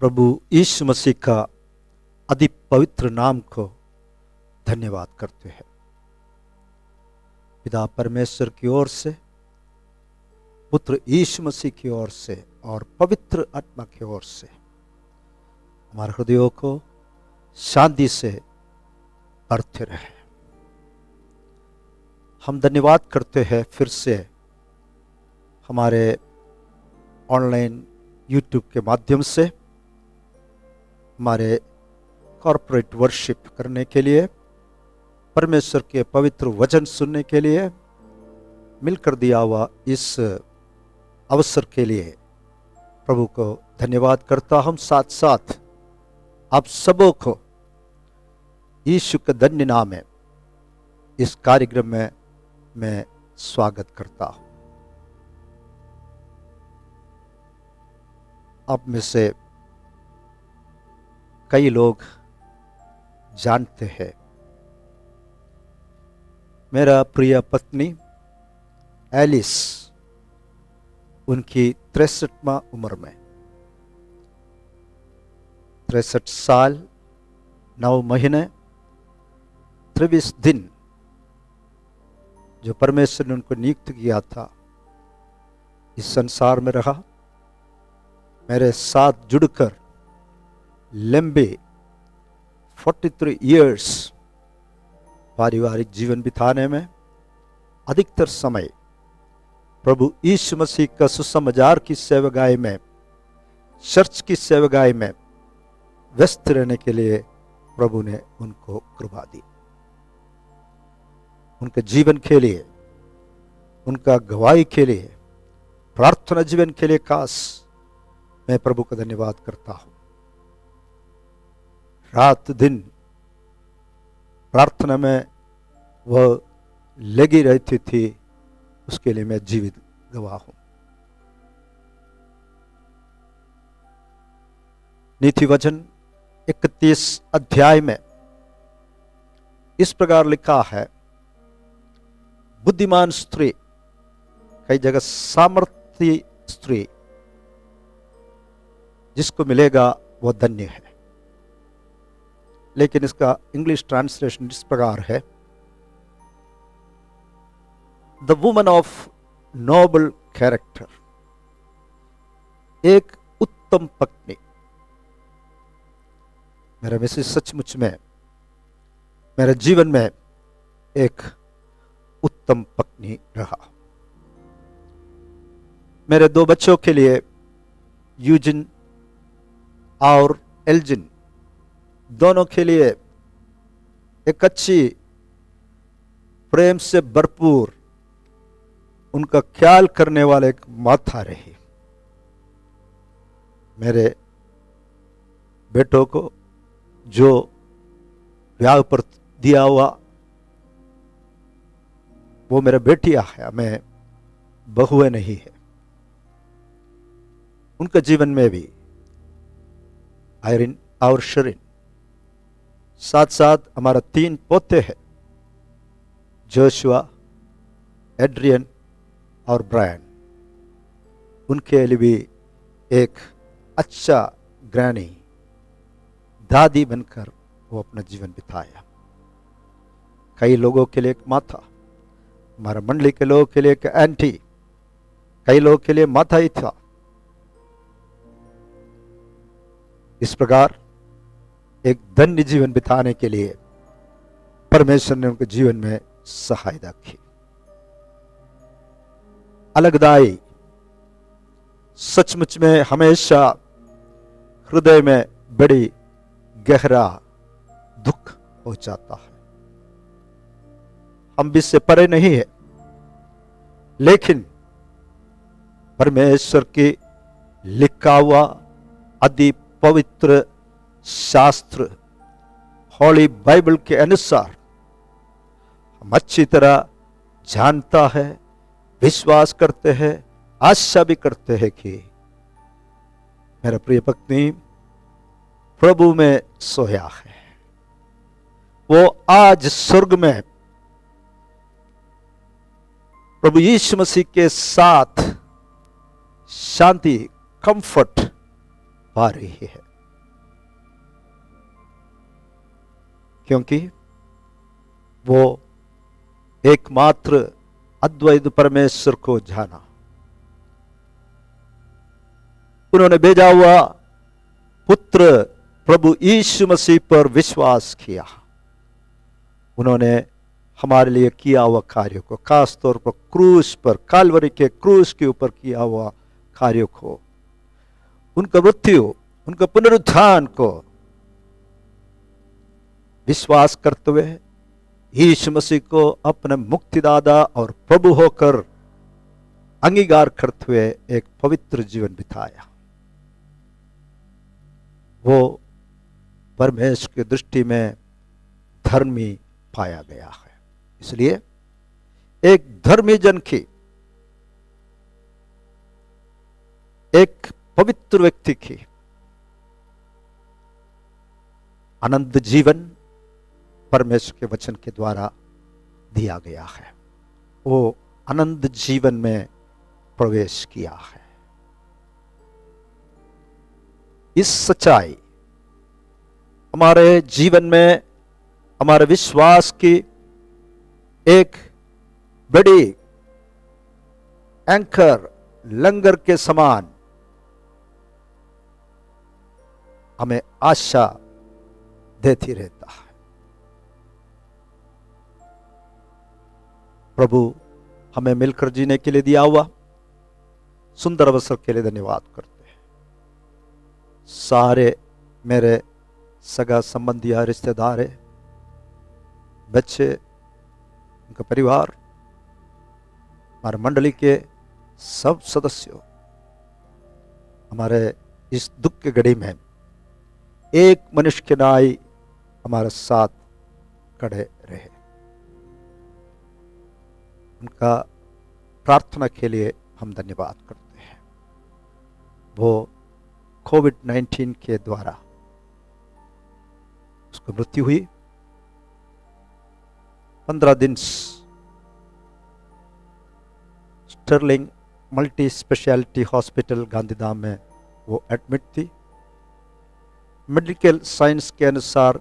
प्रभु यीशु मसीह का अति पवित्र नाम को धन्यवाद करते हैं। पिता परमेश्वर की ओर से, पुत्र यीशु मसीह की ओर से और पवित्र आत्मा की ओर से हमारे हृदयों को शांति से भरते रहे। हम धन्यवाद करते हैं फिर से हमारे ऑनलाइन यूट्यूब के माध्यम से हमारे कॉर्पोरेट वर्शिप करने के लिए, परमेश्वर के पवित्र वचन सुनने के लिए मिलकर दिया हुआ इस अवसर के लिए प्रभु को धन्यवाद करता हूं। साथ साथ आप सबों को यीशु के धन्य नाम में इस कार्यक्रम में मैं स्वागत करता हूं। आप में से कई लोग जानते हैं, मेरा प्रिय पत्नी एलिस, उनकी 63वां उम्र में 63 साल 9 महीने 23 दिन जो परमेश्वर ने उनको नियुक्त किया था, इस संसार में रहा, मेरे साथ जुड़कर लंबे 43 इयर्स पारिवारिक जीवन बिताने में अधिकतर समय प्रभु यीशु मसीह का सुसमाचार की सेवकाई में, चर्च की सेवकाई में व्यस्त रहने के लिए प्रभु ने उनको कृपा दी। उनके जीवन के लिए, उनका गवाही के लिए, प्रार्थना जीवन के लिए खास मैं प्रभु का धन्यवाद करता हूं। रात दिन प्रार्थना में वह लगी रहती थी, उसके लिए मैं जीवित गवाह हूं। नीति वचन 31 अध्याय में इस प्रकार लिखा है, बुद्धिमान स्त्री, कई जगह सामर्थ्य स्त्री, जिसको मिलेगा वह धन्य है। लेकिन इसका इंग्लिश ट्रांसलेशन इस प्रकार है, the woman of noble character, एक उत्तम पत्नी। मेरा मैसेज सचमुच में मेरे जीवन में एक उत्तम पत्नी रहा। मेरे 2 बच्चों के लिए, यूजिन और एल्जिन, दोनों के लिए एक अच्छी, प्रेम से भरपूर, उनका ख्याल करने वाले एक माता रही। मेरे बेटों को जो ब्याह पर दिया हुआ वो मेरा बेटियां है, हमें बहुएं नहीं है। उनके जीवन में भी आयरिन और शरीन, साथ साथ हमारा 3 पोते हैं, जोशुआ, एड्रियन और ब्रायन। उनके लिए भी एक अच्छा ग्रैनी, दादी बनकर वो अपना जीवन बिताया। कई लोगों के लिए एक माता, हमारा मंडली के लोगों के लिए एक आंटी, कई लोगों के लिए माता ही था। इस प्रकार एक धन्य जीवन बिताने के लिए परमेश्वर ने उनके जीवन में सहायता की। अलगदाई सचमुच में हमेशा हृदय में बड़ी गहरा दुख हो जाता है। हम भी इससे परे नहीं है, लेकिन परमेश्वर की लिखा हुआ अति पवित्र शास्त्र, होली बाइबल के अनुसार हम अच्छी तरह जानता है, विश्वास करते हैं, आशा भी करते हैं कि मेरा प्रिय पत्नी प्रभु में सोया है। वो आज स्वर्ग में प्रभु यीशु मसीह के साथ शांति, कंफर्ट पा रही है। क्योंकि वो एकमात्र अद्वैत परमेश्वर को जाना। उन्होंने भेजा हुआ पुत्र प्रभु यीशु मसीह पर विश्वास किया। उन्होंने हमारे लिए किया हुआ कार्य को, खास तौर पर क्रूस पर, काल्वरी के क्रूस के ऊपर किया हुआ कार्य को, उनका मृत्यु, उनका पुनरुत्थान को विश्वास करते हुए यीशु मसीह को अपने मुक्तिदाता और प्रभु होकर अंगीकार करते हुए एक पवित्र जीवन बिताया। वो परमेश्वर की दृष्टि में धर्मी पाया गया है। इसलिए एक धर्मी जन की, एक पवित्र व्यक्ति की अनंत जीवन परमेश्वर के वचन के द्वारा दिया गया है। वो अनंत जीवन में प्रवेश किया है। इस सच्चाई हमारे जीवन में, हमारे विश्वास की एक बड़ी एंकर, लंगर के समान हमें आशा देती रहता है। प्रभु हमें मिलकर जीने के लिए दिया हुआ सुंदर अवसर के लिए धन्यवाद करते हैं। सारे मेरे सगा संबंधी, रिश्तेदार, बच्चे, उनका परिवार, हमारे मंडली के सब सदस्यों, हमारे इस दुख की घड़ी में एक मनुष्य के नाई हमारे साथ खड़े रहे। उनका प्रार्थना के लिए हम धन्यवाद करते हैं। वो कोविड-19 के द्वारा उसको मृत्यु हुई। 15 दिन Sterling multi speciality hospital Gandhidham में वो एडमिट थी। मेडिकल साइंस के अनुसार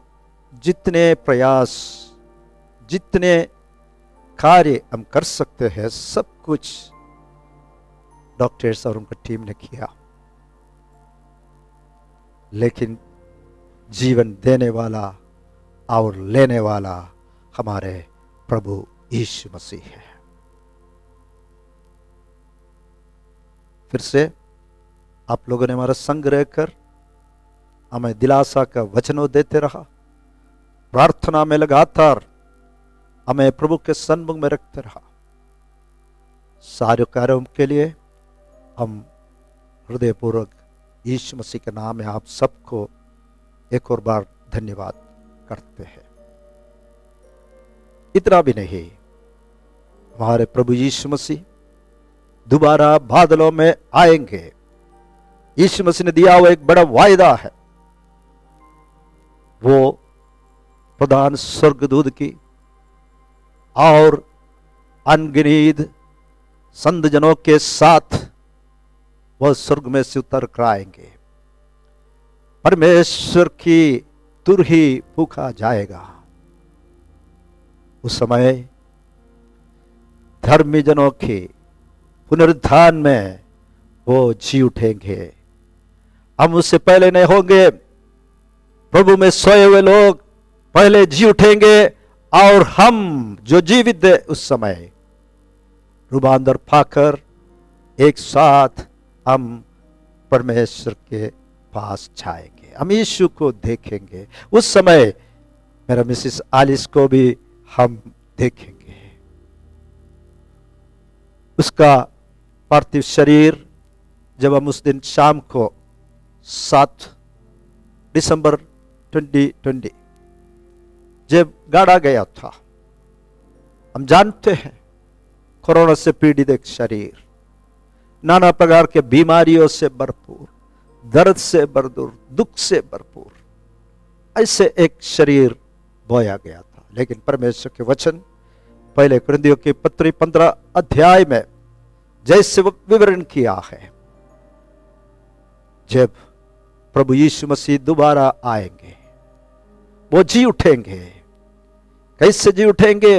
जितने प्रयास, जितने कार्य हम कर सकते हैं, सब कुछ डॉक्टर्स और उनकी टीम ने किया, लेकिन जीवन देने वाला और लेने वाला हमारे प्रभु यीशु मसीह है। फिर से आप लोगों ने हमारा संग रहकर हमें दिलासा का वचनों देते रहा, प्रार्थना में लगातार हमें प्रभु के सन्मुख में रखते रहा। सारे कार्यों के लिए हम हृदयपूर्वक यीशु मसीह के नाम में आप सबको एक और बार धन्यवाद करते हैं। इतना भी नहीं, हमारे प्रभु यीशु मसीह दोबारा बादलों में आएंगे। यीशु मसीह ने दिया हुआ एक बड़ा वायदा है। वो प्रधान स्वर्गदूत की और अनगिनत संत जनों के साथ वह स्वर्ग में से उतर कर आएंगे। परमेश्वर की तुरही फूंका जाएगा। उस समय धर्मी जनों के पुनरुत्थान में वो जी उठेंगे। हम उससे पहले नहीं होंगे। प्रभु में सोए हुए लोग पहले जी उठेंगे और हम जो जीवित है उस समय रूबांदर पाकर एक साथ हम परमेश्वर के पास जाएंगे। हम यीशु को देखेंगे। उस समय मेरा मिसेस आलिस को भी हम देखेंगे। उसका पार्थिव शरीर जब हम उस दिन शाम को 7 दिसंबर 2020 जब गाड़ा गया था, हम जानते हैं कोरोना से पीड़ित एक शरीर, नाना प्रकार के बीमारियों से भरपूर, दर्द से भरपूर, दुख से भरपूर, ऐसे एक शरीर बोया गया था। लेकिन परमेश्वर के वचन पहले कुरिन्थियों की पत्री 15 अध्याय में जैसे विवरण किया है, जब प्रभु यीशु मसीह दोबारा आएंगे, वो जी उठेंगे कैसे जी उठेंगे?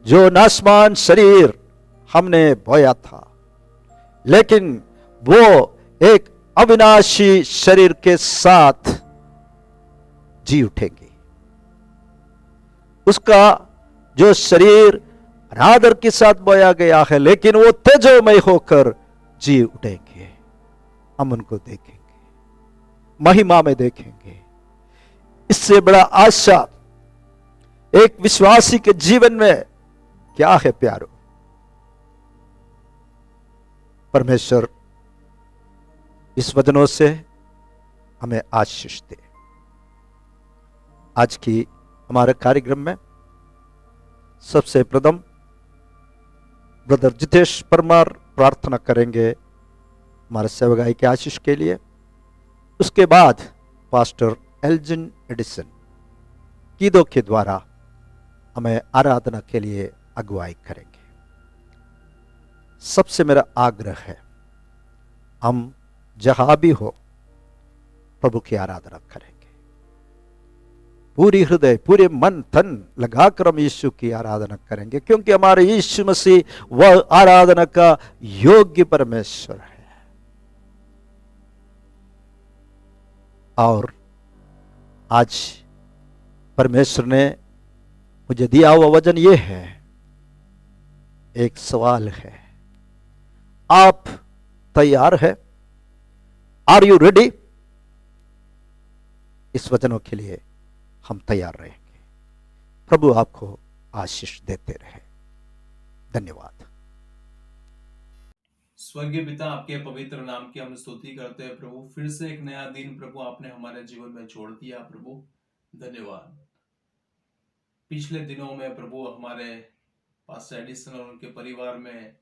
जो नासमान शरीर हमने बोया था, लेकिन वो एक अविनाशी शरीर के साथ जी उठेंगे। उसका जो शरीर अनादर के साथ बोया गया है, लेकिन वो तेजोमय होकर जी उठेंगे। हम उनको देखेंगे, महिमा में देखेंगे। इससे बड़ा आशा एक विश्वासी के जीवन में क्या है प्यारो? परमेश्वर इस वचनों से हमें आशीष दे। आज की हमारे कार्यक्रम में सबसे प्रथम ब्रदर जितेश परमार प्रार्थना करेंगे हमारे सेवकाई के आशीष के लिए। उसके बाद पास्टर एल्जिन एडिसन गीतों के द्वारा हमें आराधना के लिए अगुवाई करेंगे। सबसे मेरा आग्रह है, हम जहां भी हो प्रभु की आराधना करेंगे। पूरी हृदय, पूरे मन तन लगाकर हम यीशु की आराधना करेंगे, क्योंकि हमारे यीशु मसीह वह आराधना का योग्य परमेश्वर है। और आज परमेश्वर ने मुझे दिया हुआ वचन ये है, एक सवाल है, आप तैयार है? Are you ready? इस वचनों के लिए हम तैयार रहेंगे। प्रभु आपको आशीष देते रहे। धन्यवाद। स्वर्गीय पिता, आपके पवित्र नाम की हम स्तुति करते हैं प्रभु। फिर से एक नया दिन प्रभु आपने हमारे जीवन में छोड़ दिया प्रभु, धन्यवाद। पिछले दिनों में प्रभु हमारे पास्टर एडिसन और उनके परिवार में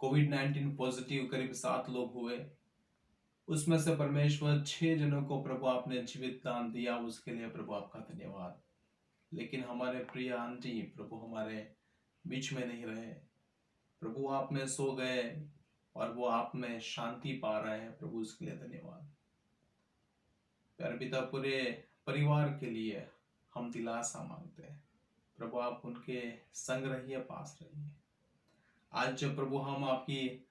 कोविड-19 पॉजिटिव करीब 7 लोग हुए। उसमें से परमेश्वर 6 जनों को प्रभु आपने जीवित दान दिया, उसके लिए प्रभु आपका धन्यवाद। लेकिन हमारे प्रिय आंटी प्रभु हमारे बीच में नहीं रहे प्रभु, आप में सो गए और वो आप में शांति पा रहे हैं प्रभु, उसके लिए धन्यवाद। प्यारे पिता, पूरे परिवार के लिए हम दिलासा मांगते हैं प्रभु, आप उनके संग रहिए, पास रहिए। आज जब प्रभु हम आपकी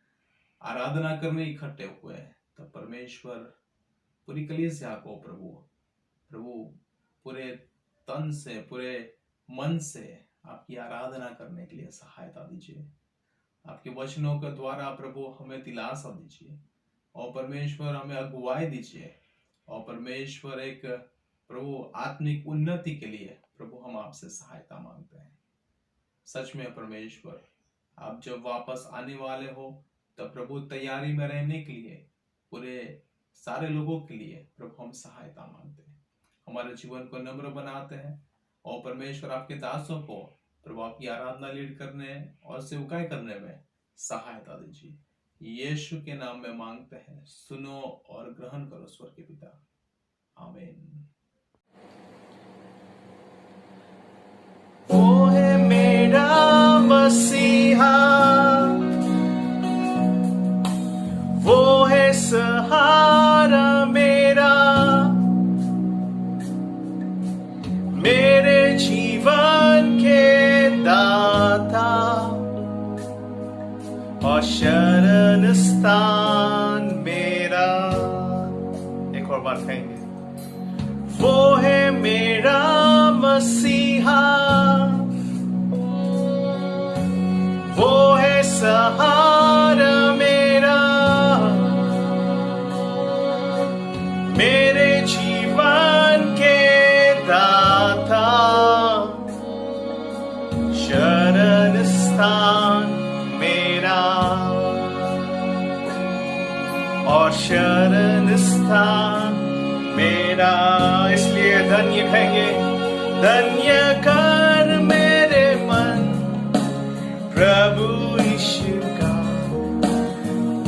आराधना करने इकट्ठे हुए हैं, तब परमेश्वर पूरी कलीसिया को प्रभु पूरे तन से, पूरे मन से आपकी आराधना करने के लिए सहायता दीजिए। आपके वचनों के द्वारा प्रभु हमें दिलासा दीजिए, और परमेश्वर हमें अगुवाई दीजिए, और परमेश्वर एक प्रभु आत्मिक उन्नति के लिए प्रभु हम आपसे सहायता मांगते हैं। सच में परमेश्वर, आप जब वापस आने वाले हो, तब प्रभु तैयारी में रहने के लिए पूरे सारे लोगों के लिए प्रभु हम सहायता मांगते हैं। हमारे जीवन को नम्र बनाते हैं, और परमेश्वर आपके दासों को प्रभु आपकी आराधना लीड करने और सेवकाई करने में सहायता दीजिए। यीशु के नाम में मांगते हैं, सुनो और ग्रहण करो स्वर्ग के पिता, आमीन। वो है मेरा मसीहा, वो है सहारा मेरा, मेरे जीवन के दाता और शरण स्थान मेरा। एक और बार कहेंगे, वो है मेरा मसीहा, वो है सहारा मेरा, मेरे जीवन के दाता, शरण स्थान मेरा और शरण स्थान मेरा। इसलिए धन्य कहेंगे, धन्य कर मेरे मन प्रभु यीशु का,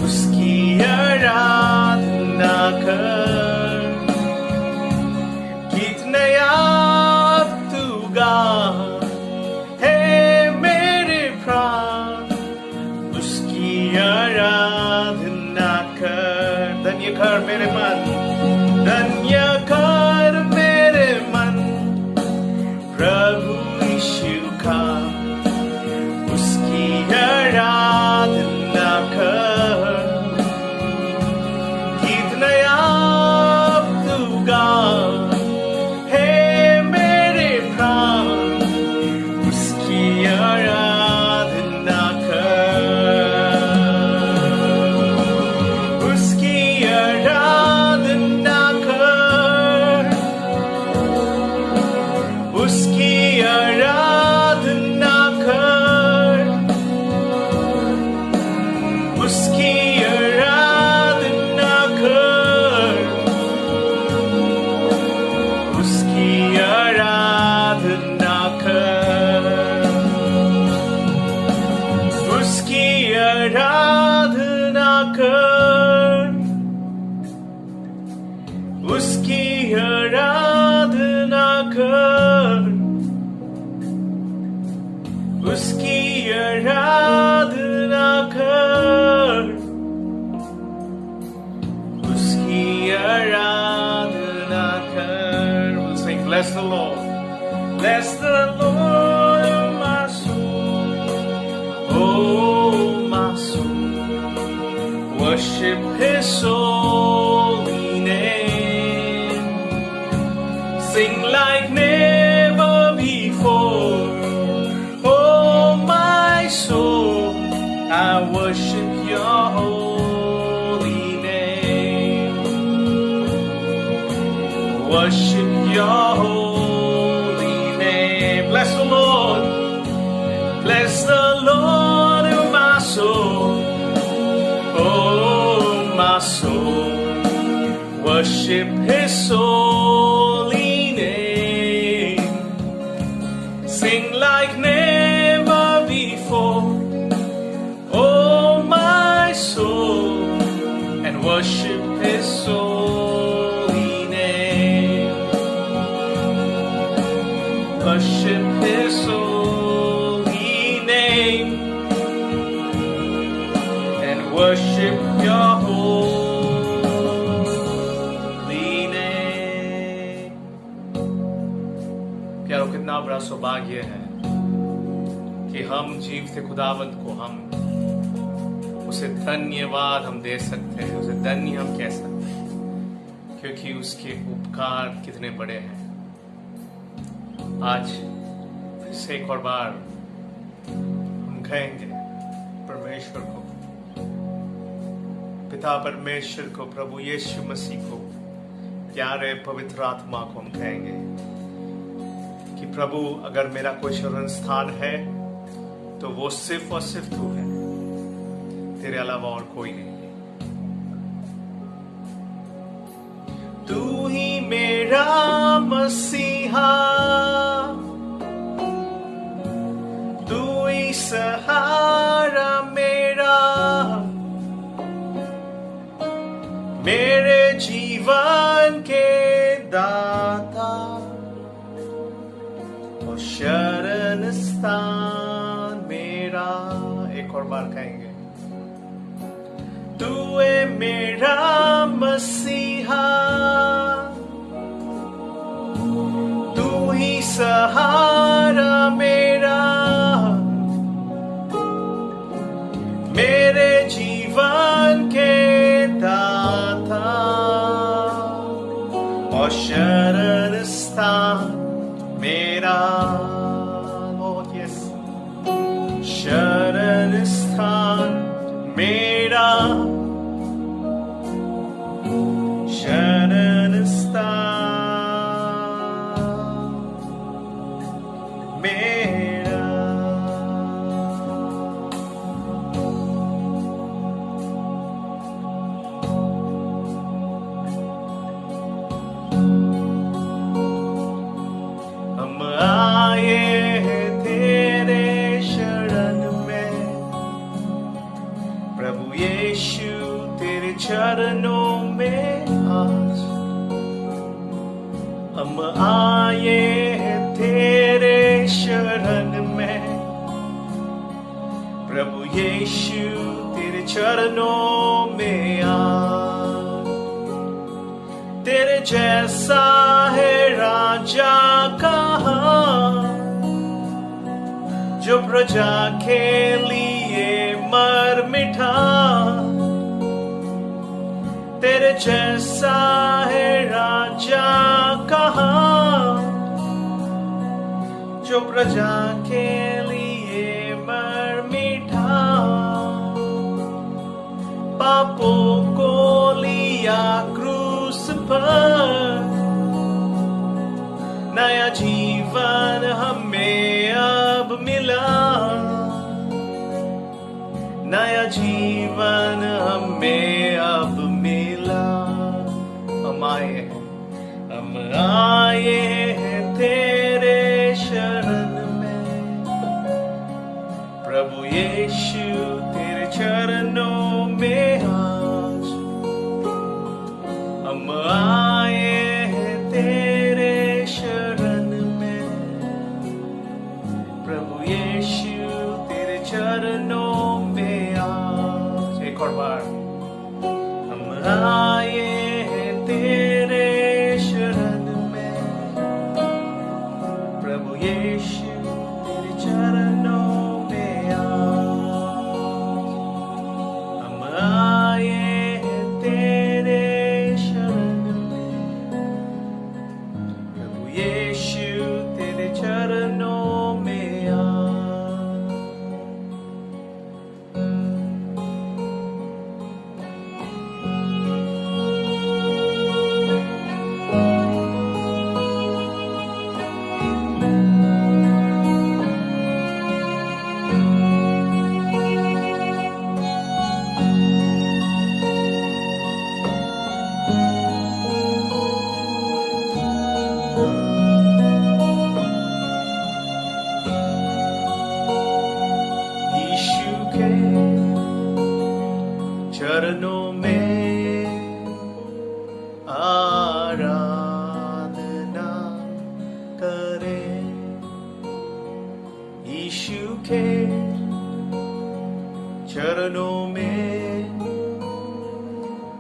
उसकी आराधना कर। गीत नया तू गा, हे मेरे प्राण, उसकी आराधना कर। धन्य कर मेरे मन, धन्य कर मेरे मन प्रभु Bless the Lord, oh my soul. Oh, my soul. Worship His holy name. Sing like never before. Oh, my soul, I worship your holy name. Worship your holy name. Bless the Lord. Bless the Lord, oh my soul. Oh, my soul. Worship His holy name. Sing like never before. Oh, my soul. And worship His holy name. Worship His holy name. And worship your holy name. प्यारो, कितना बड़ा सौभाग्य है कि हम जीवते खुदावंत को हम उसे धन्यवाद हम दे सकते हैं, उसे धन्य हम कह सकते हैं, क्योंकि उसके उपकार कितने बड़े हैं। आज फिर से एक और बार हम कहेंगे परमेश्वर को, पिता परमेश्वर को, प्रभु यीशु मसीह को, प्यारे पवित्र आत्मा को हम कहेंगे कि प्रभु, अगर मेरा कोई शरण स्थान है तो वो सिर्फ और सिर्फ तू है, तेरे अलावा और कोई नहीं है। तू ही मेरा मसीहा, तू ही सहारा मेरा, मेरे जीवन के दाता और शरण स्थान मेरा। एक और बार कहेंगे, तू है मेरा मसीहा, तू ही सहारा मेरा, मेरे जीवन के दाता और शरण स्थान मेरा। Lord, yes. शरण स्थान मेरा, शरण स्थान मेरा। हम आए हैं तेरे शरण में, प्रभु यीशु तेरे चरणों में आज। हम आए हैं तेरे शरण में, प्रभु यीशु तेरे चरणों में आज। तेरे जैसा है राजा कहाँ, जो प्रजा के लिए मर मिठा। तेरे जैसा है राजा कहाँ, जो प्रजा के लिए मर मिठा। पापों को लिया क्रूस पर, नया जीवन हमें अब मिला। नया जीवन हमें अब मिला। हम आए हैं तेरे शरण में, प्रभु यीशु तेरे चरणों में आज। हम आए हैं तेरे शरण में, प्रभु यीशु तेरे चरणों में आज। एक और बार, हम आए हैं तेरे शरण में, प्रभु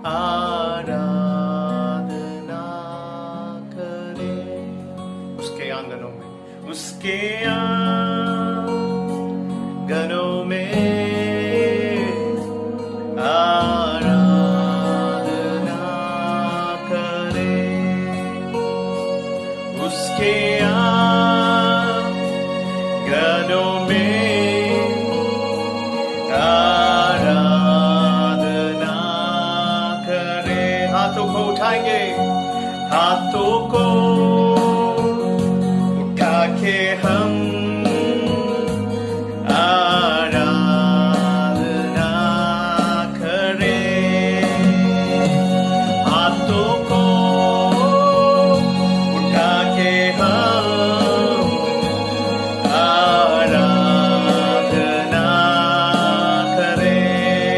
आराधना करें। उसके आंगनों में, उसके आंगनों में आराधना करें। उसके आंगनों में आराधना करें। हाथों को उठाएंगे, हाथों को उठा के हम आराधना करें। हाथों को उठा के हम आराधना करें।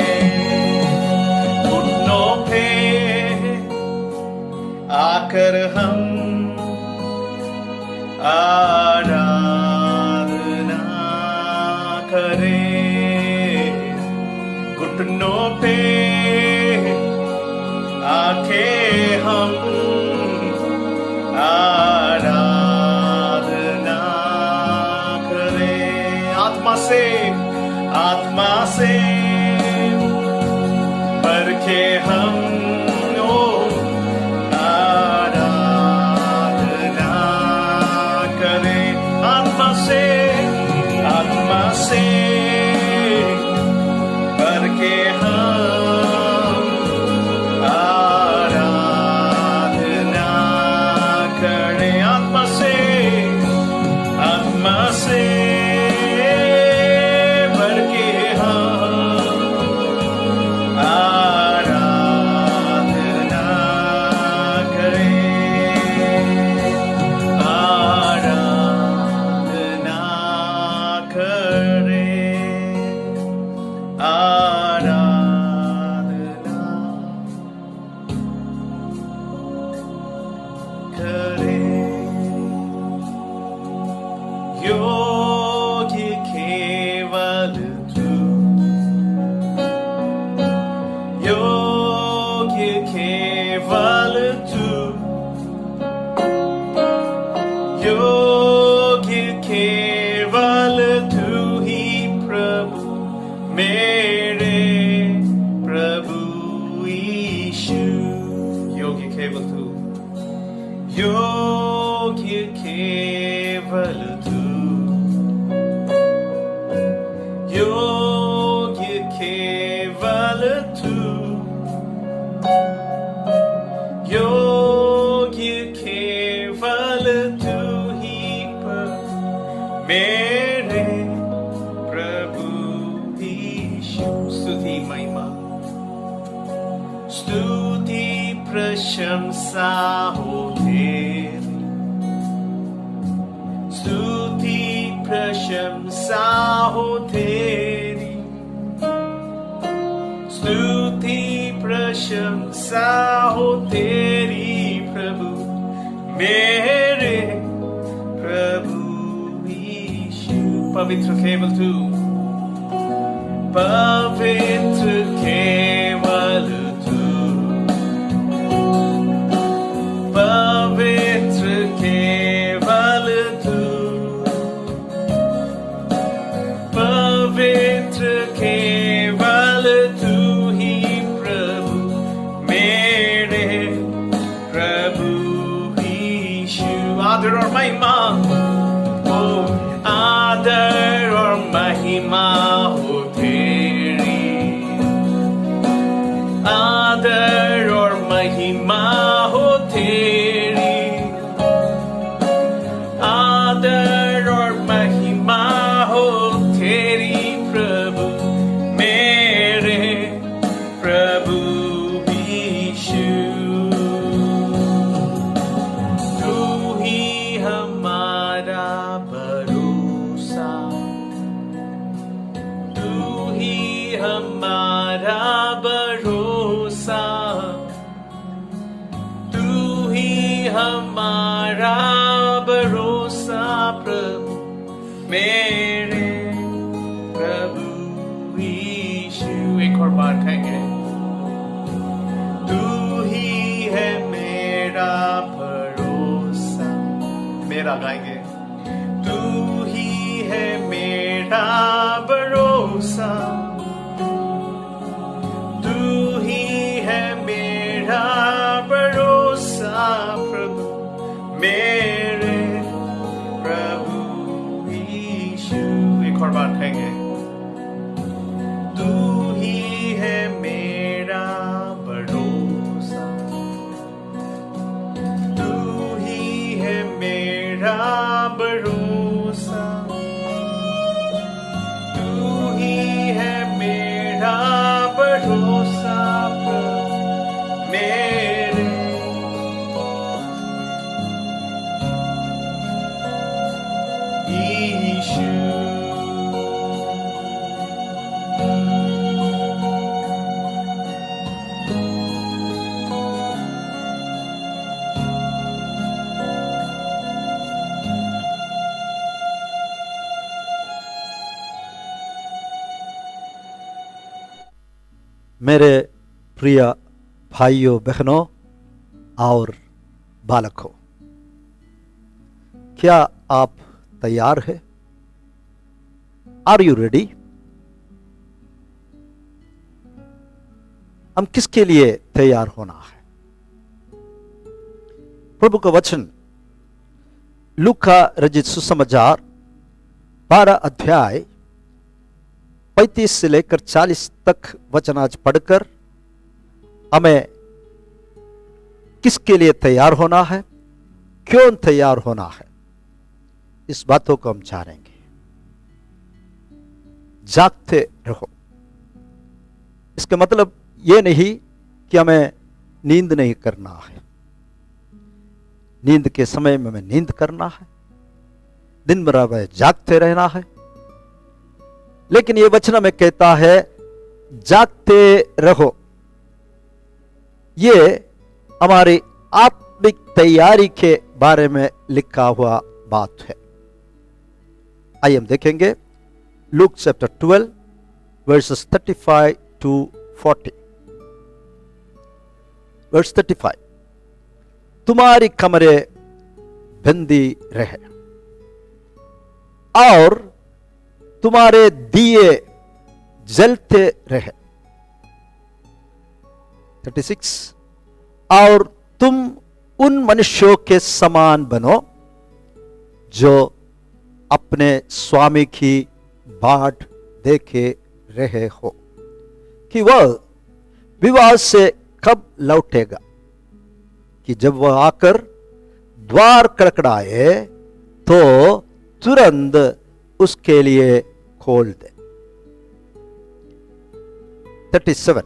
घुटनों पे आकर हम आराधना करें। घुटनों पे आके हम आराधना करें। आत्मा से भर के हम आराधना करें। आत्मा से भर के हम आराधना करें। आत्मा से भर के हम आराधना करें। आराधना करें। आराधना करें। योग्य केवल तू, योग्य केवल तू, योग्य केवल तू ही प्रभु, मेरे प्रभु यीशु। योग्य केवल तू, योग्य केवल तू, योग्य केवल तू, योग्य केवल तू ही प्रभु, मेरे प्रभु यीशु। स्तुति महिमा, स्तुति प्रशंसा हो तेरी, स्तुति प्रशंसा हो तेरी, स्तुति प्रशंसा हो तेरी प्रभु, मेरे प्रभु यीशु। पवित्र केवल तू, पवित्र केवल तू, पवित्र केवल तू, पवित्र केवल तू ही प्रभु, मेरे प्रभु यीशु। आदर और महिमा, ओ आदर और महिमा हो तेरी, आदर और महिमा हो तेरी, आदर और महिमा हो तेरी प्रभु, मेरे प्रभु यीशु। तू ही हमारा भरोसा, तू ही हमारा भरोसा, तू ही हमारा भरोसा प्रभु, मेरे प्रभु यीशु। एक और बार कहेंगे, मेरा गाएंगे। तू ही है मेरा भरोसा, तू ही है मेरा भरोसा प्रभु, मेरे प्रभु यीशु। एक और बार कहेंगे, तू ही है मेरा भरोसा, तू ही है मेरा भरोसा, तू ही है मेरा भरोसा प्रभु, मेरे यीशु। मेरे प्रिय भाइयों बहनों और बालकों, क्या आप तैयार हैं? Are you ready? हम किसके लिए तैयार होना है? प्रभु का वचन लूका रचित सुसमाचार 12 अध्याय 35 से लेकर 40 तक वचन आज पढ़कर हमें किसके लिए तैयार होना है, क्यों तैयार होना है, इस बातों को हम जानेंगे। जागते रहो। इसका मतलब यह नहीं कि हमें नींद नहीं करना है। नींद के समय में हमें नींद करना है, दिन भर हमें जागते रहना है। लेकिन यह वचन हमें कहता है जागते रहो। यह हमारी आत्मिक तैयारी के बारे में लिखा हुआ बात है। आइए हम देखेंगे Luke chapter 12 verses 35 to 40। Verse 35, तुम्हारी कमरे बंदी रहे और तुम्हारे दिए जलते रहे। 36, और तुम उन मनुष्यों के समान बनो जो अपने स्वामी की बाट देखे रहे हो कि वह विवाह से कब लौटेगा, कि जब वह आकर द्वार कड़कड़ाए तो तुरंत उसके लिए खोल दे। 37,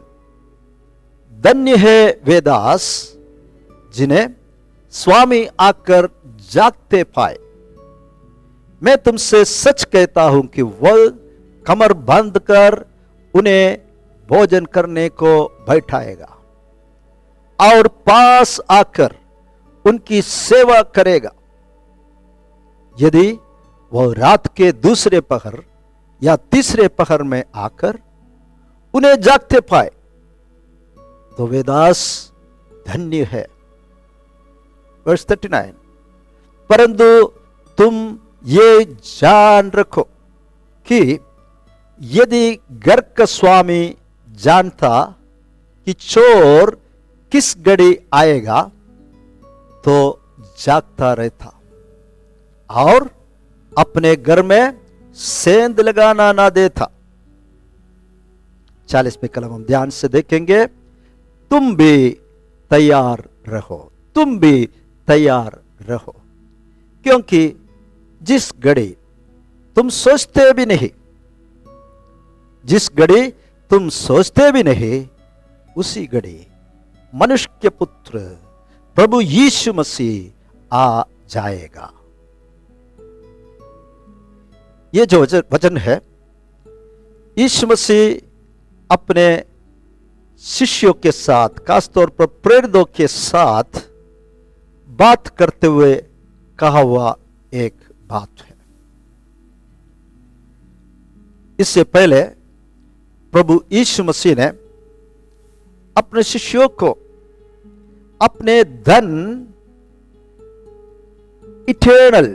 धन्य है वे दास जिन्हें स्वामी आकर जागते पाए। मैं तुमसे सच कहता हूं कि वह कमर बंद कर उन्हें भोजन करने को बैठाएगा और पास आकर उनकी सेवा करेगा। यदि वह रात के दूसरे पहर या तीसरे पहर में आकर उन्हें जागते पाए तो वे दास धन्य है। वर्स 39, परंतु तुम ये जान रखो कि यदि घर का स्वामी जानता कि चोर किस घड़ी आएगा तो जागता रहता और अपने घर में सेंध लगाना ना देता। 40 पे कलम हम ध्यान से देखेंगे। तुम भी तैयार रहो, तुम भी तैयार रहो, क्योंकि जिस घड़ी तुम सोचते भी नहीं, जिस घड़ी तुम सोचते भी नहीं, उसी घड़ी मनुष्य के पुत्र प्रभु यीशु मसीह आ जाएगा। ये जो वचन है, यीशु मसीह अपने शिष्यों के साथ, खासतौर पर प्रेरितों के साथ बात करते हुए कहा हुआ एक बात है। इससे पहले प्रभु यीशु मसीह ने अपने शिष्यों को अपने धन इटर्नल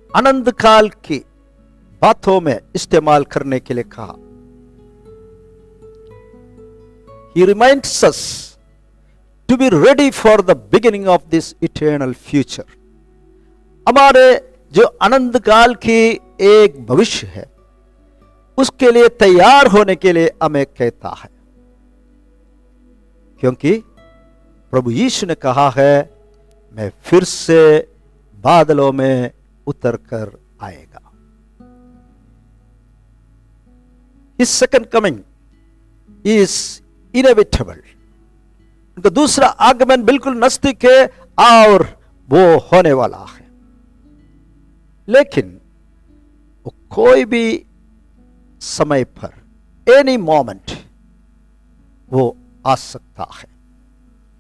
अनंत काल की बातों में इस्तेमाल करने के लिए कहा। He reminds us to be ready for the beginning of this eternal future. हमारे जो अनंत काल की एक भविष्य है उसके लिए तैयार होने के लिए हमें कहता है, क्योंकि प्रभु यीशु ने कहा है मैं फिर से बादलों में उतर कर आएगा। His second coming is inevitable. उनका दूसरा आगमन बिल्कुल नजदीक है और वो होने वाला है, लेकिन वो कोई भी समय पर एनी मोमेंट वो आ सकता है।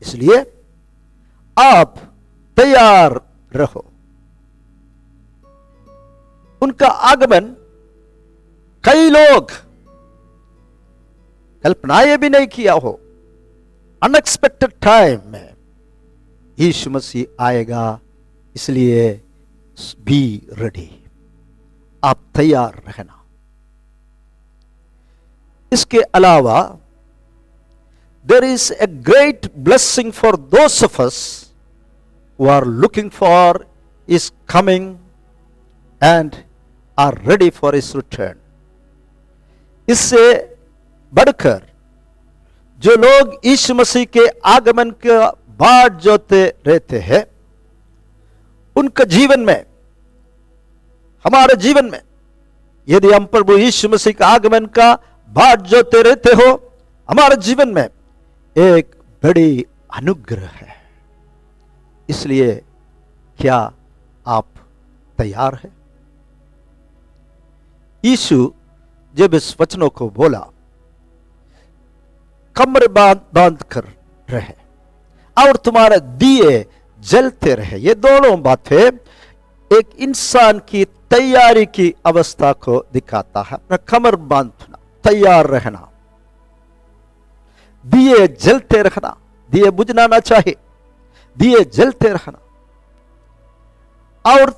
इसलिए आप तैयार रहो। उनका आगमन कई लोग कल्पनाएं भी नहीं किया हो। अनएक्सपेक्टेड टाइम में यीशु मसीह आएगा, इसलिए बी रेडी, आप तैयार रहना। इसके अलावा there is a great blessing for those of us who are looking for his coming and are ready for his return. इससे बढ़कर जो लोग यीशु मसीह के आगमन का बाट जोते रहते हैं, उनका जीवन में, हमारे जीवन में, यदि हम प्रभु यीशु मसीह के आगमन का बाट जोते रहते हो, हमारे जीवन में एक बड़ी अनुग्रह है। इसलिए क्या आप तैयार हैं? यीशु जब इस वचनों को बोला, कमर बांध कर रहे और तुम्हारे दिए जलते रहे, ये दोनों बातें एक इंसान की तैयारी की अवस्था को दिखाता है। अपना कमर बांधना, तैयार रहना, दिए जलते रहना, दिए बुझना ना चाहिए, दिए जलते रहना। और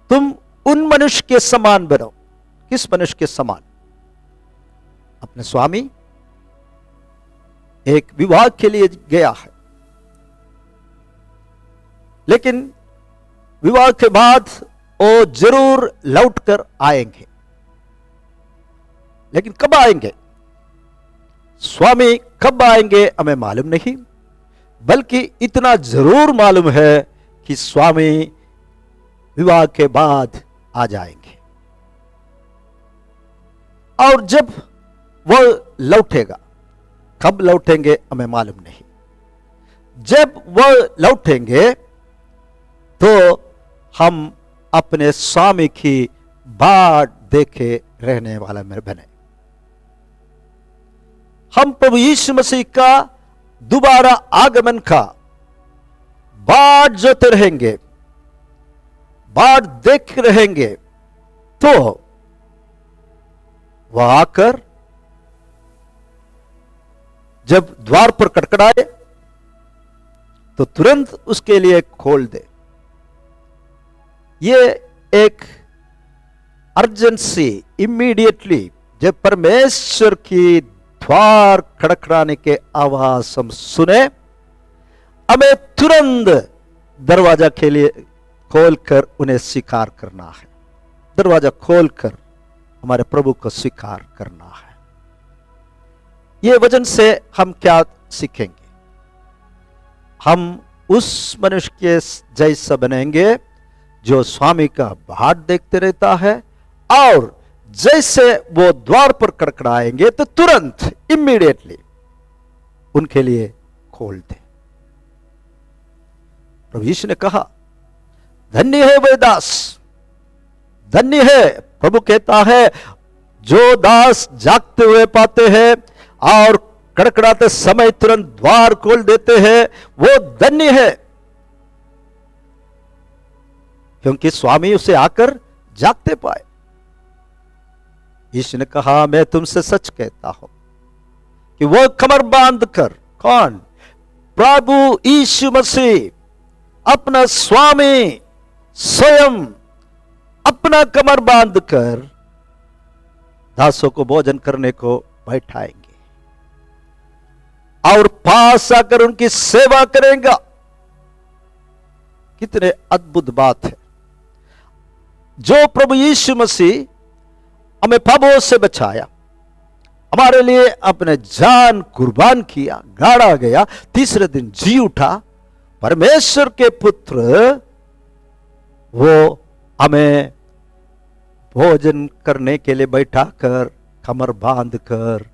तुम उन मनुष्य के समान बनो। किस मनुष्य के समान? अपने स्वामी एक विवाह के लिए गया है, लेकिन विवाह के बाद वो जरूर लौट कर आएंगे। लेकिन कब आएंगे, स्वामी कब आएंगे हमें मालूम नहीं, बल्कि इतना जरूर मालूम है कि स्वामी विवाह के बाद आ जाएंगे। और जब वह लौटेगा, कब लौटेंगे हमें मालूम नहीं। जब वह लौटेंगे तो हम अपने स्वामी की बाट देखे रहने वाला में बने। हम प्रभु यीशु मसीह का दोबारा आगमन का बाट जोते रहेंगे, बाट देख रहेंगे, तो वह आकर जब द्वार पर खटखटाए तो तुरंत उसके लिए खोल दे। ये एक अर्जेंसी, इमीडिएटली जब परमेश्वर की द्वार खटखटाने के आवाज हम सुने, हमें तुरंत दरवाजा के लिए खोलकर उन्हें स्वीकार करना है। दरवाजा खोलकर हमारे प्रभु को स्वीकार करना है। ये वचन से हम क्या सीखेंगे? हम उस मनुष्य के जैसा बनेंगे जो स्वामी का बाट देखते रहता है, और जैसे वो द्वार पर खटखटाएंगे तो तुरंत इमीडिएटली उनके लिए खोल दे। प्रभु यीशु ने कहा, धन्य है वे दास, धन्य है। प्रभु कहता है जो दास जागते हुए पाते हैं और कड़कड़ाते समय तुरंत द्वार खोल देते हैं, वो धन्य है, क्योंकि स्वामी उसे आकर जागते पाए। यीशु ने कहा, मैं तुमसे सच कहता हूं कि वो कमर बांध कर, कौन? प्रभु यीशु मसीह अपना स्वामी स्वयं अपना कमर बांधकर दासों को भोजन करने को बैठाएंगे और पास आकर उनकी सेवा करेगा। कितने अद्भुत बात है। जो प्रभु यीशु मसीह हमें पापों से बचाया, हमारे लिए अपने जान कुर्बान किया, गाड़ा गया, तीसरे दिन जी उठा, परमेश्वर के पुत्र, वो हमें भोजन करने के लिए बैठाकर कमर बांधकर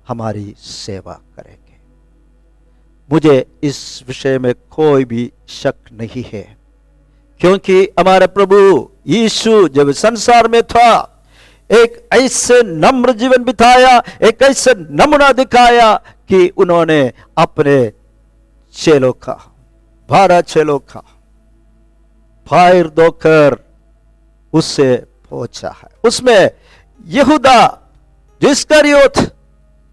हमारी सेवा करेंगे। मुझे इस विषय में कोई भी शक नहीं है, क्योंकि हमारा प्रभु यीशु जब संसार में था, एक ऐसे नम्र जीवन बिताया, एक ऐसे नमूना दिखाया कि उन्होंने अपने चेलों का, 12 चेलों का पैर धोकर उससे पहुंचा है। उसमें यहूदा जो इस्करियोत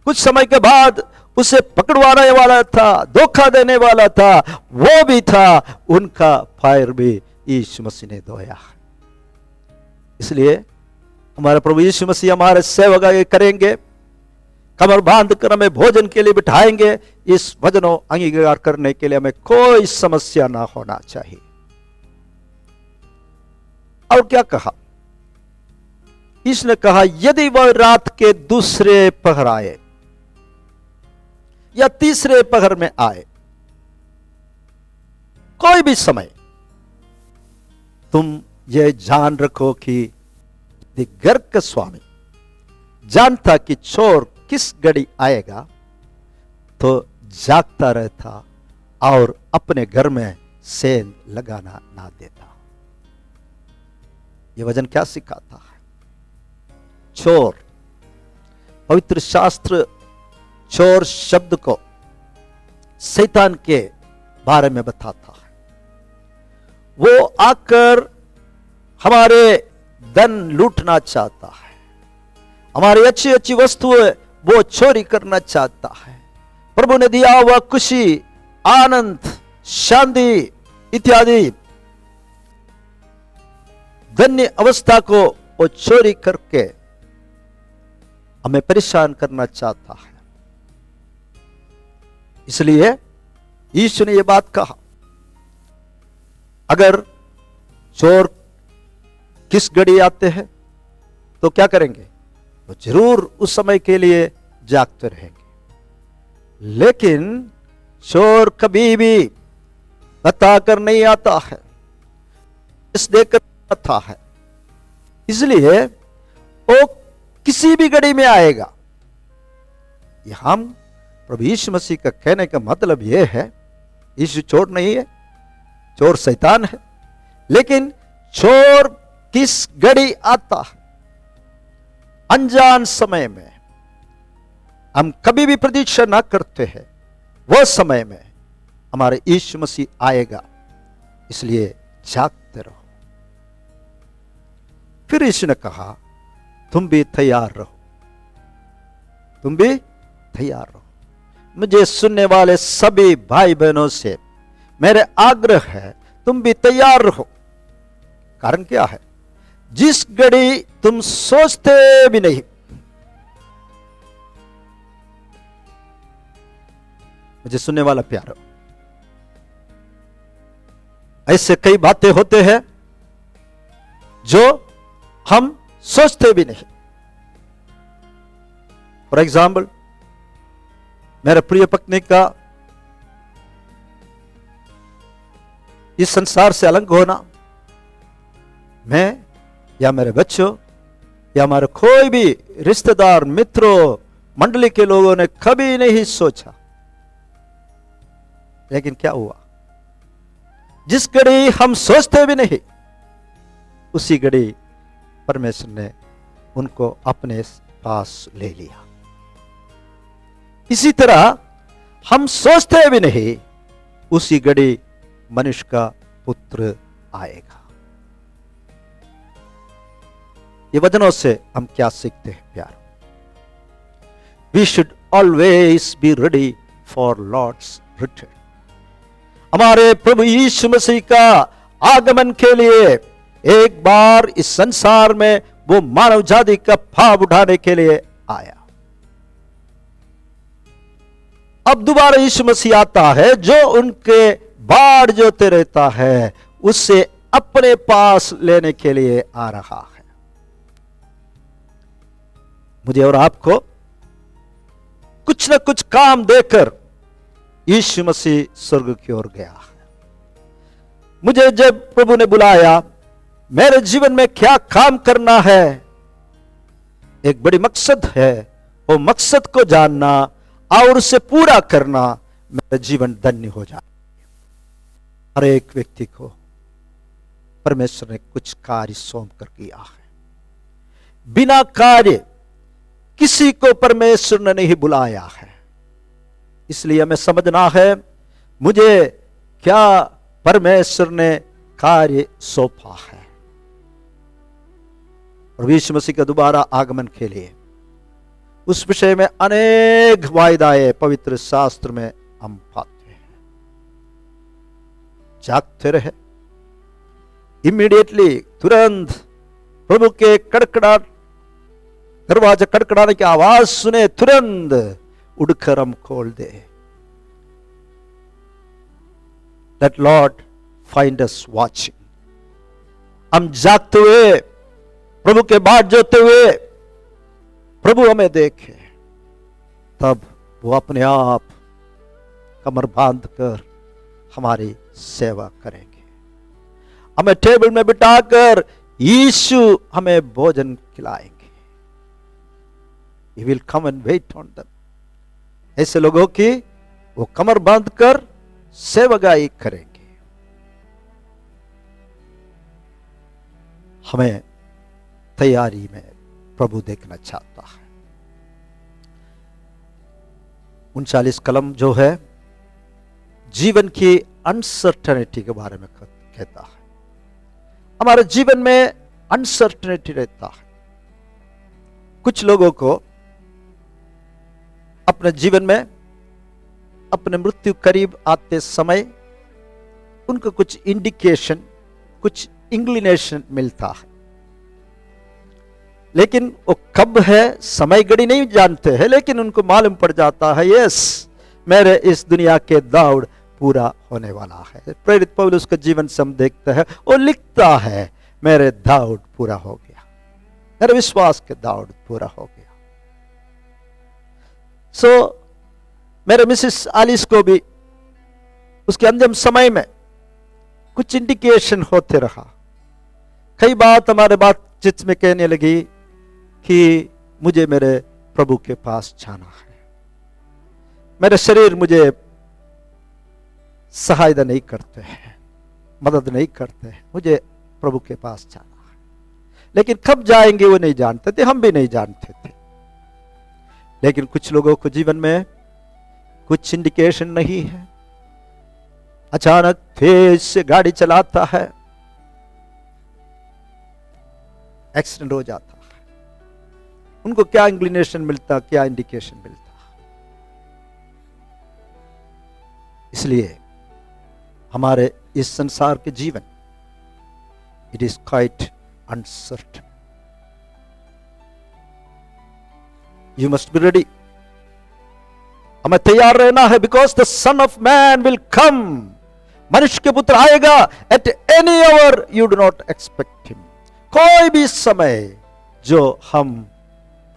कुछ समय के बाद उसे पकड़वाने वाला था, धोखा देने वाला था, वो भी था, उनका पैर भी यीशु मसीह ने धोया है। इसलिए हमारा प्रभु यीशु मसीह हमारे सेवा करेंगे, कमर बांध कर हमें भोजन के लिए बिठाएंगे। इस वचनों अंगीकार करने के लिए हमें कोई समस्या ना होना चाहिए। और क्या कहा? इसने कहा यदि वह रात के दूसरे पहर आए या तीसरे पहर में आए, कोई भी समय, तुम ये जान रखो कि घर का स्वामी जानता कि चोर किस घड़ी आएगा, तो जागता रहता और अपने घर में सेंध लगाना ना देता। ये वचन क्या सिखाता है? चोर, पवित्र शास्त्र चोर शब्द को शैतान के बारे में बताता है। वो आकर हमारे धन लूटना चाहता है, हमारी अच्छी अच्छी वस्तुएं वो चोरी करना चाहता है। प्रभु ने दिया हुआ खुशी, आनंद, शांति इत्यादि धन्य अवस्था को वो चोरी करके हमें परेशान करना चाहता है। इसलिए यीशु ने यह बात कहा, अगर चोर किस घड़ी आते हैं तो क्या करेंगे? तो जरूर उस समय के लिए जागते रहेंगे। लेकिन चोर कभी भी बताकर नहीं आता है, इस देकर आता है। इसलिए वो किसी भी घड़ी में आएगा। हम प्रभु यीशु मसीह का कहने का मतलब यह है, यीशु चोर नहीं है, चोर शैतान है। लेकिन चोर किस घड़ी आता है? अनजान समय में, हम कभी भी प्रतीक्षा ना करते हैं, वह समय में हमारे यीशु मसीह आएगा। इसलिए जागते रहो। फिर यीशु ने कहा, तुम भी तैयार रहो, तुम भी तैयार रहो। मुझे सुनने वाले सभी भाई बहनों से मेरे आग्रह है, तुम भी तैयार रहो। कारण क्या है? जिस घड़ी तुम सोचते भी नहीं, मुझे सुनने वाला प्यारो, ऐसे कई बातें होते हैं जो हम सोचते भी नहीं। फॉर एग्जाम्पल, मेरे प्रिय पत्नी का इस संसार से अलग होना, मैं या मेरे बच्चों या हमारे कोई भी रिश्तेदार, मित्रों, मंडली के लोगों ने कभी नहीं सोचा। लेकिन क्या हुआ? जिस घड़ी हम सोचते भी नहीं, उसी घड़ी परमेश्वर ने उनको अपने पास ले लिया। इसी तरह हम सोचते भी नहीं, उसी घड़ी मनुष्य का पुत्र आएगा। ये वचनों से हम क्या सीखते हैं प्यार? We should always be ready for Lord's return. हमारे प्रभु यीशु मसीह का आगमन के लिए एक बार इस संसार में वो मानव जाति का भाव उठाने के लिए आया। अब दोबारा यीशु मसीह आता है, जो उनके बाढ़ जोते रहता है उससे अपने पास लेने के लिए आ रहा है। मुझे और आपको कुछ न कुछ काम देकर यीशु मसीह स्वर्ग की ओर गया है। मुझे जब प्रभु ने बुलाया, मेरे जीवन में क्या काम करना है, एक बड़ी मकसद है। वो मकसद को जानना और उसे पूरा करना, मेरा जीवन धन्य हो जाए। हर एक व्यक्ति को परमेश्वर ने कुछ कार्य सौंप कर किया है। बिना कार्य किसी को परमेश्वर ने नहीं बुलाया है। इसलिए हमें समझना है मुझे क्या परमेश्वर ने कार्य सौंपा है। और यीशु मसीह का दोबारा आगमन के लिए उस विषय में अनेक वायदाएं पवित्र शास्त्र में हम पाते हैं। जागते रहे, इमीडिएटली, तुरंत प्रभु के कड़कड़ाहट, दरवाजा कड़कड़ाने की आवाज सुने तुरंत उड़कर हम खोल दे। Let Lord find us watching। हम जागते हुए, प्रभु के बाट जोते हुए प्रभु हमें देखे, तब वो अपने आप कमर बांध कर हमारी सेवा करेंगे। हमें टेबल में बिठाकर यीशु हमें भोजन खिलाएंगे। He will come and wait on them। ऐसे लोगों की वो कमर बांध कर सेवगाई करेंगे। हमें तैयारी में प्रभु देखना चाहता है। 39 कलम जो है जीवन की अनसर्टेनिटी के बारे में कहता है। हमारे जीवन में अनसर्टेनिटी रहता है। कुछ लोगों को अपने जीवन में अपने मृत्यु करीब आते समय उनको कुछ इंडिकेशन, कुछ इंक्लिनेशन मिलता है, लेकिन वो कब है समय घड़ी नहीं जानते हैं, लेकिन उनको मालूम पड़ जाता है यस, मेरे इस दुनिया के दौड़ पूरा होने वाला है। प्रेरित पौलुस का जीवन से हम देखते हैं, वो लिखता है मेरे दौड़ पूरा हो गया, मेरे विश्वास के दौड़ पूरा हो गया। मेरे मिसेस आलिस को भी उसके अंतिम समय में कुछ इंडिकेशन होते रहा। कई बात हमारे बातचीत में कहने लगी कि मुझे मेरे प्रभु के पास जाना है, मेरे शरीर मुझे सहायता नहीं करते हैं, मदद नहीं करते हैं, मुझे प्रभु के पास जाना है। लेकिन कब जाएंगे वो नहीं जानते थे, हम भी नहीं जानते थे। लेकिन कुछ लोगों को जीवन में कुछ इंडिकेशन नहीं है, अचानक तेज से गाड़ी चलाता है, एक्सीडेंट हो जाता है। उनको क्या इंक्लिनेशन मिलता, क्या इंडिकेशन मिलता? इसलिए हमारे इस संसार के जीवन, it is quite uncertain. You must be ready. हमें तैयार रहना है, because the son of man will come. मनुष्य के पुत्र आएगा at any hour you do not expect him. कोई भी समय जो हम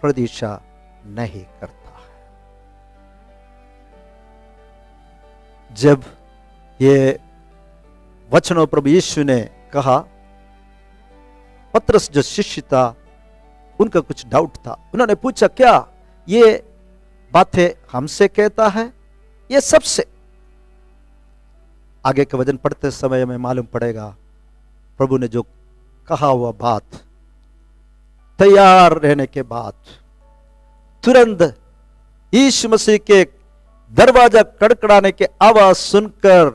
प्रतीक्षा नहीं करता है। जब ये वचनों प्रभु यीशु ने कहा, पतरस जो शिष्य था उनका कुछ डाउट था। उन्होंने पूछा, क्या ये बातें हमसे कहता है, ये सबसे? आगे के वचन पढ़ते समय हमें मालूम पड़ेगा प्रभु ने जो कहा हुआ बात, तैयार रहने के बाद तुरंत यीशु मसीह के दरवाजा कड़कड़ाने की आवाज सुनकर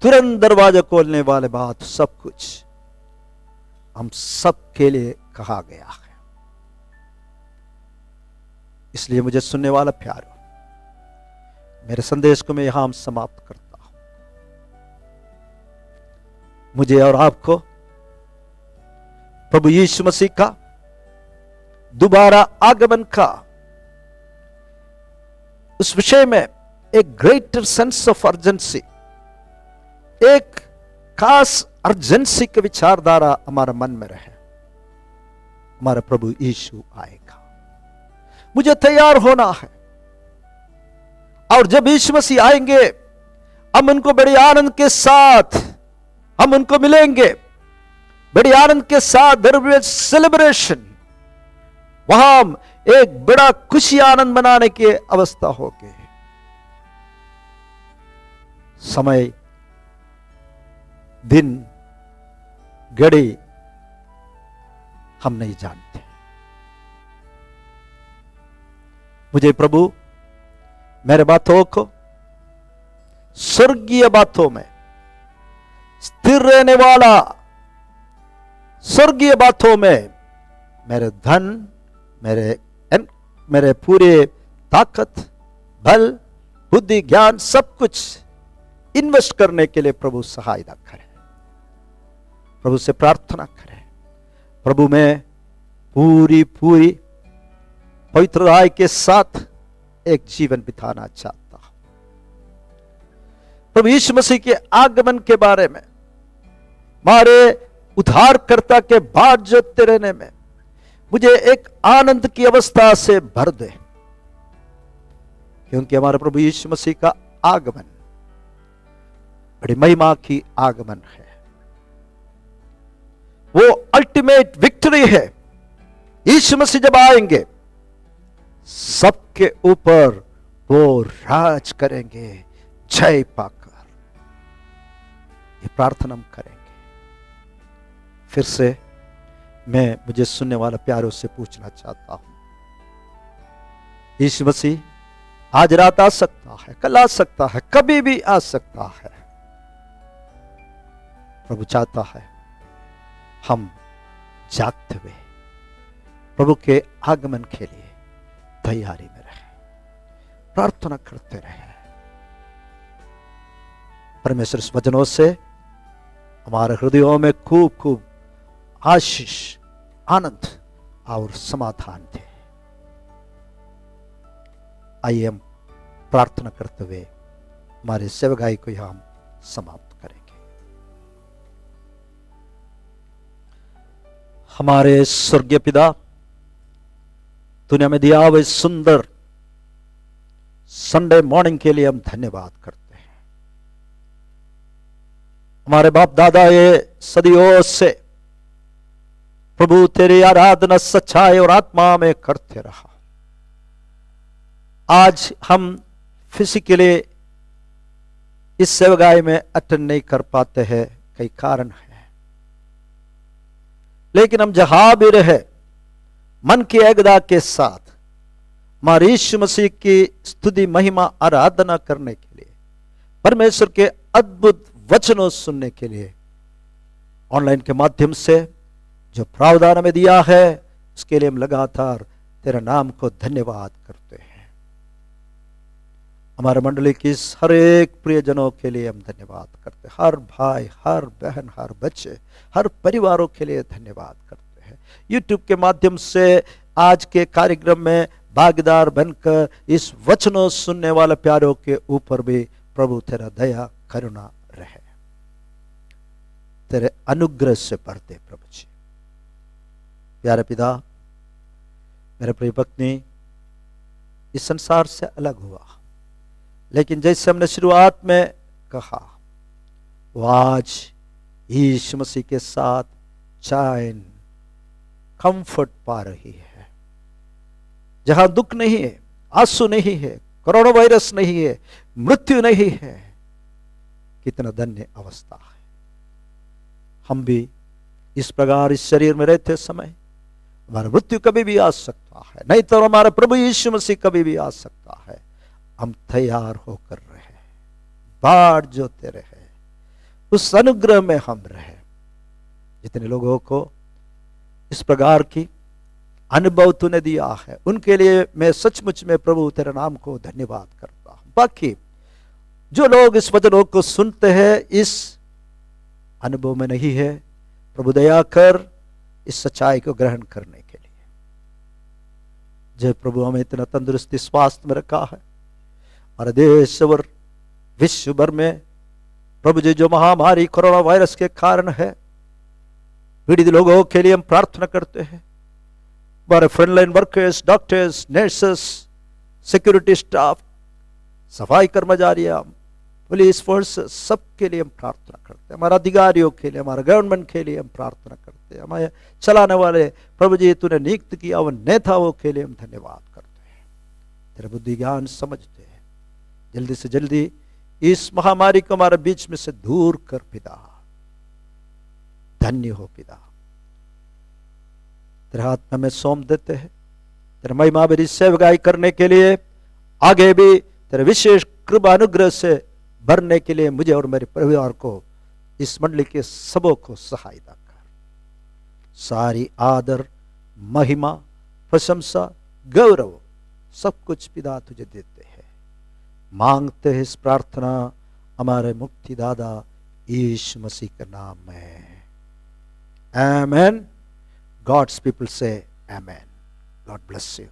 तुरंत दरवाजा खोलने वाले बात, सब कुछ हम सब के लिए कहा गया है। इसलिए मुझे सुनने वाला प्यारो, मेरे संदेश को मैं यहां समाप्त करता हूं। मुझे और आपको प्रभु यीशु मसीह का दोबारा आगमन का उस विषय में एक ग्रेटर सेंस ऑफ अर्जेंसी, एक खास अर्जेंसी की विचारधारा हमारे मन में रहे। हमारा प्रभु यीशु आएगा, मुझे तैयार होना है। और जब यीशु मसीह आएंगे, हम उनको बड़े आनंद के साथ हम उनको मिलेंगे, बड़े आनंद के साथ। देयर विल बी सेलिब्रेशन, वहां एक बड़ा खुशी आनंद मनाने की अवस्था होगी। समय, दिन, घड़ी हम नहीं जानते। मुझे प्रभु मेरे बातों को स्वर्गीय बातों में स्थिर रहने वाला, स्वर्गीय बातों में मेरे धन, मेरे पूरे ताकत, बल, बुद्धि, ज्ञान सब कुछ इन्वेस्ट करने के लिए प्रभु सहायता करें। प्रभु से प्रार्थना करें, प्रभु में पूरी पवित्र राय के साथ एक जीवन बिताना चाहता हूं। प्रभु यीशु मसीह के आगमन के बारे में, हमारे उद्धारकर्ता के बाद जोते रहने में मुझे एक आनंद की अवस्था से भर दे, क्योंकि हमारे प्रभु यीशु मसीह का आगमन बड़ी महिमा की आगमन है। वो अल्टीमेट विक्ट्री है। यीशु मसीह जब आएंगे, सबके ऊपर वो राज करेंगे जय पाकर। ये प्रार्थना हम करेंगे। फिर से मैं मुझे सुनने वाला प्यारों से पूछना चाहता हूं, यीशु मसीह आज रात आ सकता है, कल आ सकता है, कभी भी आ सकता है। प्रभु चाहता है हम जागते हुए प्रभु के आगमन के लिए तैयारी में रहे, प्रार्थना करते रहे। परमेश्वर इस वचनों से हमारे हृदयों में खूब खूब आशीष, आनंद और समाधान दे। आइए हम प्रार्थना करते हुए हमारे सेवकाई को यहां हम समाप्त करेंगे। हमारे स्वर्गीय पिता, तूने हमें दिया हुए सुंदर संडे मॉर्निंग के लिए हम धन्यवाद करते हैं। हमारे बाप दादा ये सदियों से प्रभु तेरी आराधना सच्चाई और आत्मा में करते रहा। आज हम फिजिकली इस सेवगाई में अटेंड नहीं कर पाते हैं, कई कारण है, लेकिन हम जहां भी रहे मन की एकता के साथ हमारे यीशु मसीह की स्तुति, महिमा, आराधना करने के लिए, परमेश्वर के अद्भुत वचनों सुनने के लिए ऑनलाइन के माध्यम से जो प्रावधान हमें दिया है, उसके लिए हम लगातार तेरे नाम को धन्यवाद करते हैं। हमारे मंडली की हर एक प्रियजनों के लिए हम धन्यवाद करते हैं। हर भाई, हर बहन, हर बच्चे, हर परिवारों के लिए धन्यवाद करते हैं। यूट्यूब के माध्यम से आज के कार्यक्रम में भागीदार बनकर इस वचनों सुनने वाले प्यारों के ऊपर भी प्रभु तेरा दया करुणा रहे, तेरे अनुग्रह से भरते प्रभु जी। प्यारे पिता, मेरे प्रिय पत्नी इस संसार से अलग हुआ, लेकिन जैसे हमने शुरुआत में कहा, वो आज यीशु मसीह के साथ चैन, कंफर्ट पा रही है। जहां दुख नहीं है, आंसू नहीं है, कोरोना वायरस नहीं है, मृत्यु नहीं है, कितना धन्य अवस्था है। हम भी इस प्रकार इस शरीर में रहते समय हमारा मृत्यु कभी भी आ सकता है, नहीं तो हमारा प्रभु यीशु मसीह कभी भी आ सकता है। हम तैयार होकर रहे, बाढ़ जोते रहे, उस अनुग्रह में हम रहे। जितने लोगों को इस प्रकार की अनुभव तूने दिया है, उनके लिए मैं सचमुच में प्रभु तेरे नाम को धन्यवाद करता हूं। बाकी जो लोग इस वचनों को सुनते हैं, इस अनुभव में नहीं है, प्रभु दया कर इस सच्चाई को ग्रहण करने के लिए। जय प्रभु, हमें इतना तंदुरुस्ती स्वास्थ्य में रखा है और देश और विश्व भर में प्रभु जी जो महामारी कोरोना वायरस के कारण है, पीड़ित लोगों के लिए हम प्रार्थना करते हैं। हमारे frontline workers, doctors, nurses, security staff, सफाई कर्मचारियां, पुलिस फोर्सेस, सबके लिए हम प्रार्थना करते हैं। हमारे अधिकारियों के लिए, हमारे गवर्नमेंट के लिए हम प्रार्थना करते हैं। हमें चलाने वाले प्रभु जी तूने नियुक्त किया वो नेताओं के लिए हम धन्यवाद करते हैं। तेरा बुद्धि ज्ञान समझते हैं, जल्दी से जल्दी इस महामारी को हमारे बीच में से दूर कर पिता। धन्य हो पिता, तेरे हाथ में हमें सौंप देते हैं। तेरे महिमा भरी सेवकाई करने के लिए आगे भी तेरे विशेष कृपा अनुग्रह से भरने के लिए मुझे और मेरे परिवार को, इस मंडली के सबों को सहायता कर। सारी आदर, महिमा, प्रशंसा, गौरव सब कुछ पिता तुझे देते हैं। मांगते हैं इस प्रार्थना हमारे मुक्तिदाता यीशु मसीह के नाम में, आमेन। God's people say amen. God bless you.